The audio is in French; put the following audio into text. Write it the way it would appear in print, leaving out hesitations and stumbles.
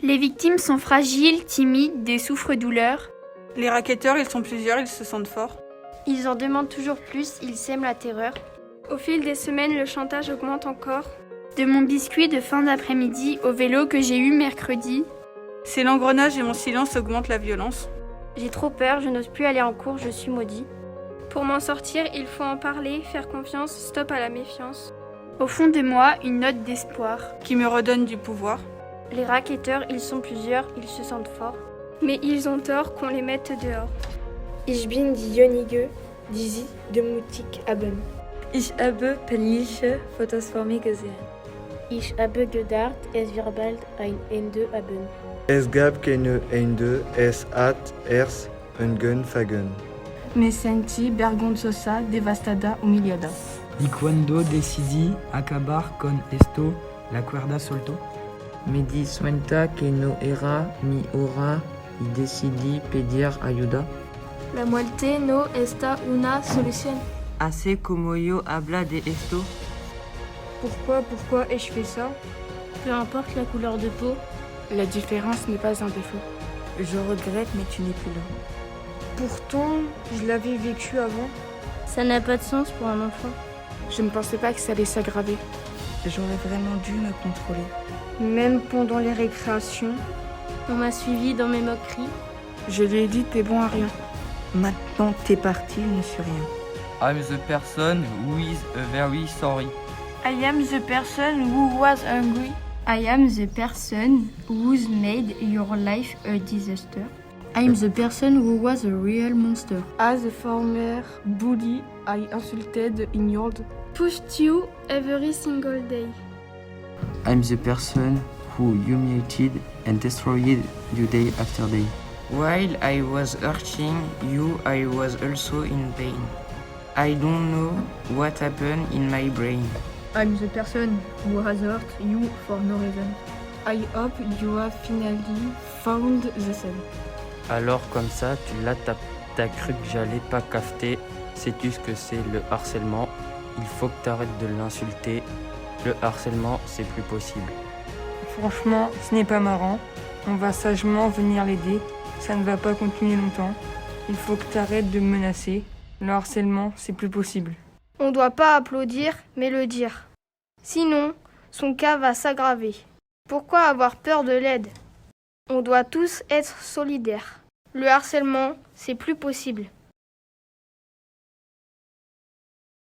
Les victimes sont fragiles, timides, des souffres-douleurs. Les racketteurs, ils sont plusieurs, ils se sentent forts. Ils en demandent toujours plus, ils sèment la terreur. Au fil des semaines, le chantage augmente encore. De mon biscuit de fin d'après-midi au vélo que j'ai eu mercredi. C'est l'engrenage et mon silence augmentent la violence. J'ai trop peur, je n'ose plus aller en cours, je suis maudit. Pour m'en sortir, il faut en parler, faire confiance, stop à la méfiance. Au fond de moi, une note d'espoir. Qui me redonne du pouvoir. Les racketteurs, ils sont plusieurs, ils se sentent forts. Mais ils ont tort qu'on les mette dehors. Ich bin diejenige, die sie demutig haben. Ich habe peinliche Fotos vor mir gesehen. Ich habe gedacht, es wird bald ein Ende haben. Es gab keine Ende, es hat erst angefangen. Me senti vergonzosa, devastada, humillada. Y cuando decidí acabar con esto, la cuerda soltó. Me di cuenta que no era mi hora y decidí pedir ayuda. La muerte no está una solución. Así como yo habla de esto. Pourquoi ai-je fait ça? Peu importe la couleur de peau, La différence n'est pas un défaut. Je regrette, mais tu n'es plus là. Pourtant, je l'avais vécu avant. ça n'a pas de sens pour un enfant. Je ne pensais pas que ça allait s'aggraver. J'aurais vraiment dû me contrôler. Même pendant les récréations. On m'a suivi dans mes moqueries. Je lui ai dit t'es bon à rien. Maintenant, t'es parti, je ne suis rien. I'm the person who is very sorry. I am the person who was angry. I am the person who's made your life a disaster. I am the person who was a real monster. As a former bully, I insulted, ignored. Pushed you every single day. I'm the person who humiliated and destroyed you day after day. While I was hurting you, I was also in pain. I don't know what happened in my brain. I'm the person who has hurt you for no reason. I hope you have finally found the sun. Alors comme ça, t'as cru que j'allais pas cafeter. Sais-tu ce que c'est le harcèlement? Il faut que t'arrêtes de l'insulter. Le harcèlement, c'est plus possible. Franchement, ce n'est pas marrant. On va sagement venir l'aider. Ça ne va pas continuer longtemps. Il faut que tu arrêtes de me menacer. Le harcèlement, c'est plus possible. On ne doit pas applaudir, mais le dire. Sinon, son cas va s'aggraver. Pourquoi avoir peur de l'aide? On doit tous être solidaires. Le harcèlement, c'est plus possible.